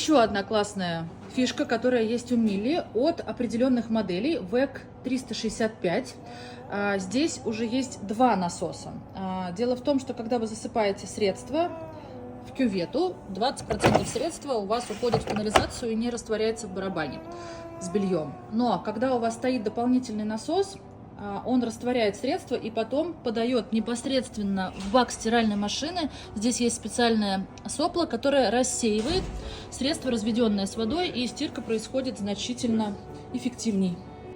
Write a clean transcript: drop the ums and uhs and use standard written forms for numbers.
Еще одна классная фишка, которая есть у Милли от определенных моделей VEC 365. Здесь уже есть два насоса. Дело в том, что когда вы засыпаете средства в кювету, 20% средства у вас уходит в канализацию и не растворяется в барабане с бельем. Но когда у вас стоит дополнительный насос, он растворяет средства и потом подает непосредственно в бак стиральной машины. Здесь есть специальное сопло, которое рассеивает средства, разведенные с водой, и стирка происходит значительно эффективней.